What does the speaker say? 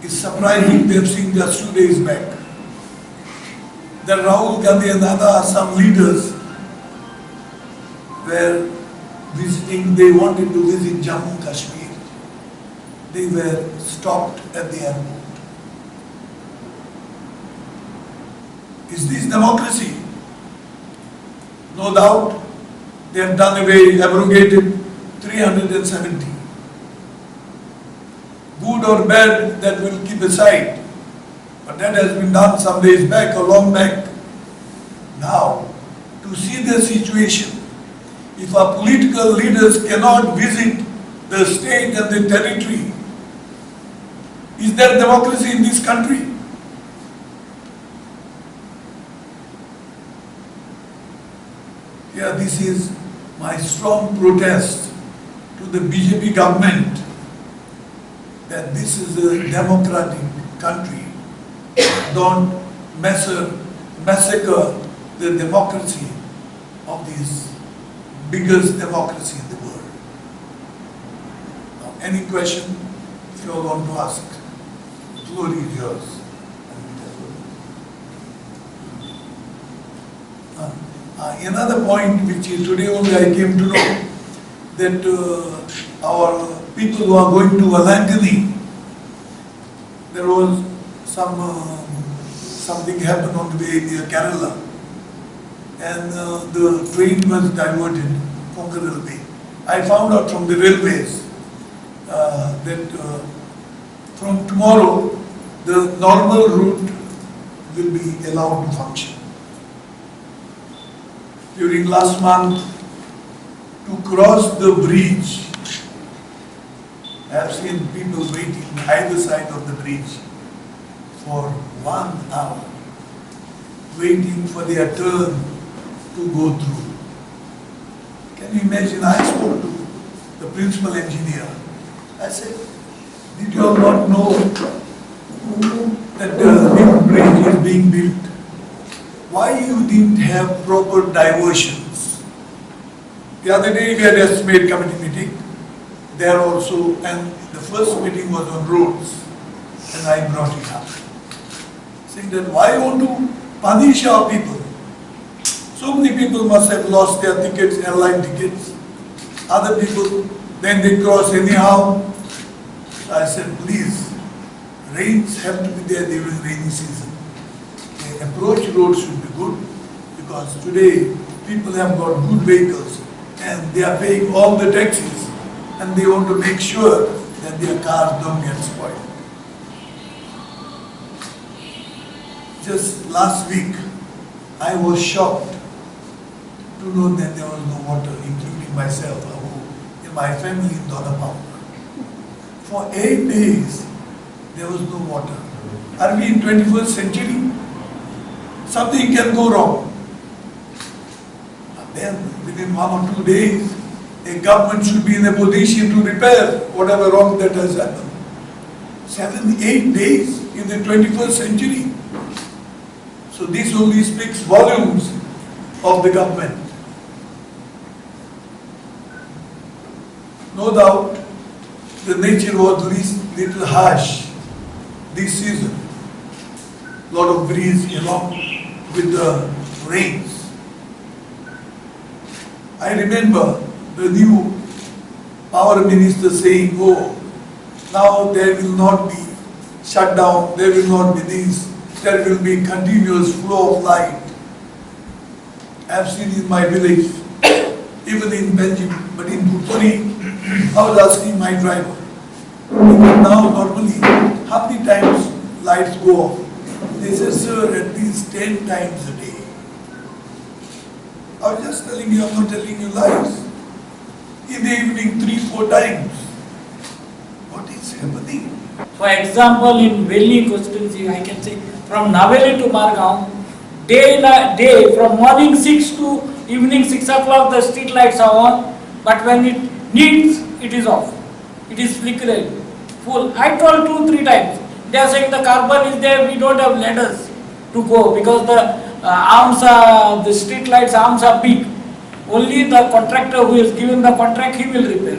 It's surprising we have seen just 2 days back that Rahul Gandhi and other some leaders were visiting, they wanted to visit Jammu and Kashmir. They were stopped at the airport. Is this democracy? No doubt they have done away, abrogated 370. Good or bad, that will keep aside. But that has been done some days back or long back. Now, to see the situation, if our political leaders cannot visit the state and the territory, is there democracy in this country? Yeah, this is my strong protest to the BJP government that this is a democratic country. Don't massacre the democracy of this biggest democracy in the world. Now, any question, if you all want to ask, the floor is yours. Another point which today only I came to know, that our people who are going to Valangani, there was something happened on the way near Kerala, and the train was diverted, Konkan Way. I found out from the railways that from tomorrow the normal route will be allowed to function. During last month, to cross the bridge, I have seen people waiting either side of the bridge for 1 hour, waiting for their turn to go through. Can you imagine? I spoke to the principal engineer. I said, did you all not know that the new bridge is being built? Why you didn't have proper diversions? The other day we had estimate committee meeting there also, and the first meeting was on roads, and I brought it up, saying that why want to punish our people? So many people must have lost their tickets, airline tickets. Other people, then they cross anyhow. So I said, please, rains have to be there during rainy season. The approach road should be good, because today people have got good vehicles and they are paying all the taxes, and they want to make sure that their cars don't get spoiled. Just last week, I was shocked to know that there was no water, including myself, in my family in Donapam. For 8 days, there was no water. Are we in 21st century? Something can go wrong. And then, within 1 or 2 days, a government should be in a position to repair whatever wrong that has happened. 7, 8 days in the 21st century. So this only speaks volumes of the government. No doubt, the nature was little harsh this season. Lot of breeze along with the rains. I remember the new power minister saying, oh, now there will not be shutdown, there will not be this, there will be continuous flow of light. I have seen in my village, even in Belgium, but in Puteri, I was asking my driver, even now normally, how many times lights go off? They said, sir, at least 10 times a day. I was just telling you, I'm not telling you lies. In the evening, 3-4 times. What is happening? For example, in Veli constituency, I can say from Naveli to Margaon, day from morning 6 to evening 6 o'clock, the street lights are on, but when it needs, it is off. It is flickering, full. I told 2-3 times. They are saying the carbon is there, we don't have ladders to go because the street lights arms are big. Only the contractor who is given the contract, he will repair.